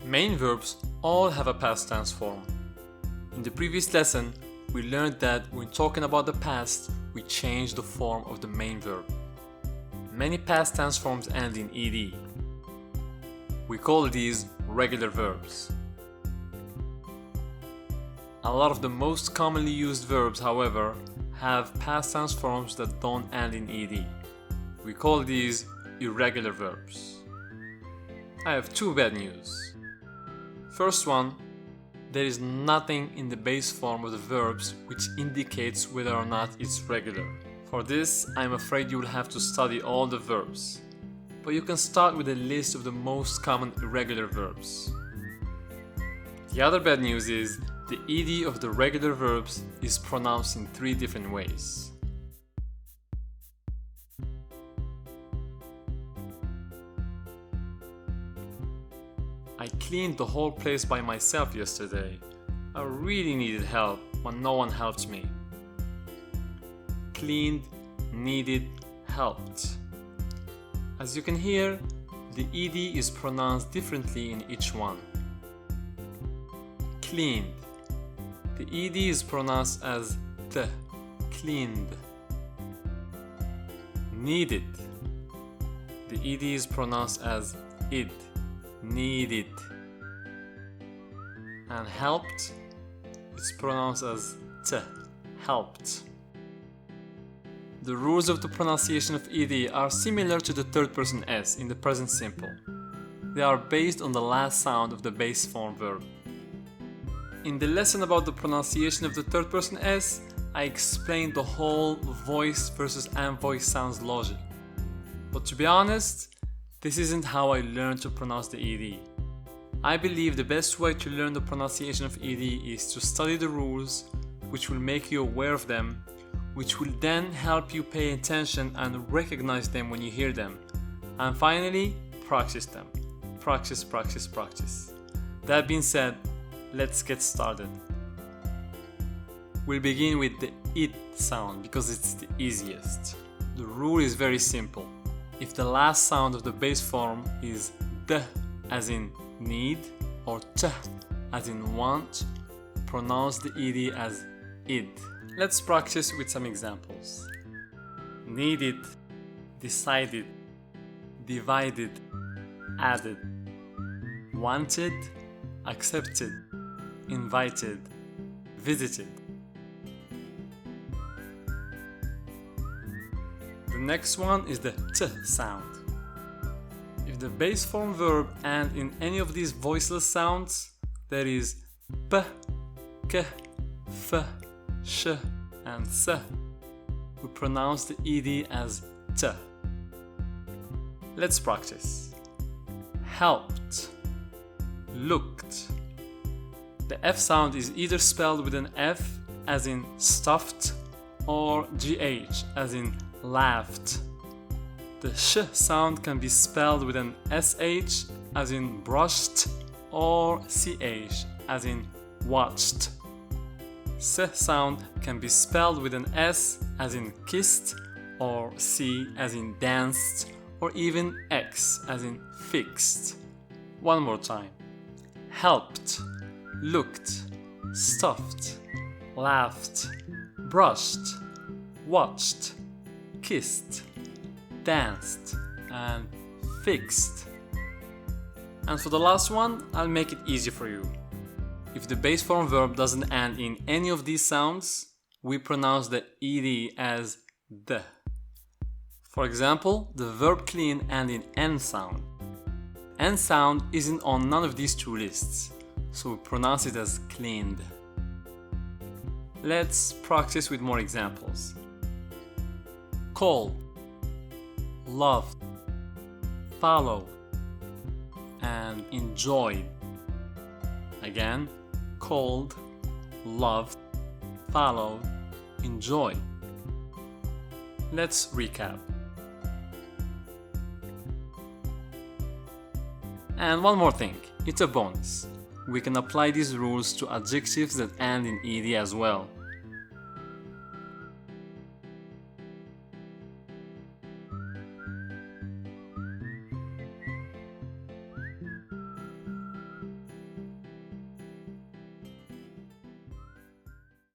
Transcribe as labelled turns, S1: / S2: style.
S1: Main verbs all have a past tense form. In the previous lesson, we learned that when talking about the past, we change the form of the main verb. Many past tense forms end in ed. We call these regular verbs. A lot of the most commonly used verbs, however, have past tense forms that don't end in ed. We call these irregular verbs. I have two bad news. First one, there is nothing in the base form of the verbs which indicates whether or not it's regular. For this, I'm afraid you will have to study all the verbs. But you can start with a list of the most common irregular verbs. The other bad news is the ed of the regular verbs is pronounced in 3 different ways. I cleaned the whole place by myself yesterday. I really needed help, but no one helped me. Cleaned, needed, helped. As you can hear, the ed is pronounced differently in each one. Cleaned. The ed is pronounced as t, cleaned. Needed. The ed is pronounced as id, needed. And helped, it's pronounced as t, helped. The rules of the pronunciation of ed are similar to the third person s in the present simple. They are based on the last sound of the base form verb. In the lesson about the pronunciation of the third person s, I explained the whole voiced versus unvoiced sounds logic. But to be honest, this isn't how I learned to pronounce the ed. I believe the best way to learn the pronunciation of ed is to study the rules, which will make you aware of them, which will then help you pay attention and recognize them when you hear them. And finally, practice them. Practice, practice, practice. That being said, let's get started. We'll begin with the it sound because it's the easiest. The rule is very simple. If the last sound of the base form is d as in need or t as in want, pronounce the ed as id. Let's practice with some examples. Needed, decided, divided, added, wanted, accepted, invited, visited. The next one is the t sound. If the base form verb ends in any of these voiceless sounds, that is p, k, f, sh, and s, we pronounce the ed as t. Let's practice. Helped, looked. The f sound is either spelled with an f as in stuffed or gh as in laughed. The sh sound can be spelled with an sh as in brushed or ch as in watched. S sound can be spelled with an s as in kissed or c as in danced or even x as in fixed. One more time. Helped, looked, stuffed, laughed, brushed, watched, kissed, danced, and fixed. And for the last one, I'll make it easy for you. If the base form verb doesn't end in any of these sounds, we pronounce the ed as d. For example, the verb clean ends in n sound. N sound isn't on none of these 2 lists, so we pronounce it as cleaned. Let's practice with more examples. Call, love, follow, and enjoy. Again, called, loved, followed, enjoy. Let's recap. And one more thing, it's a bonus. We can apply these rules to adjectives that end in ed as well.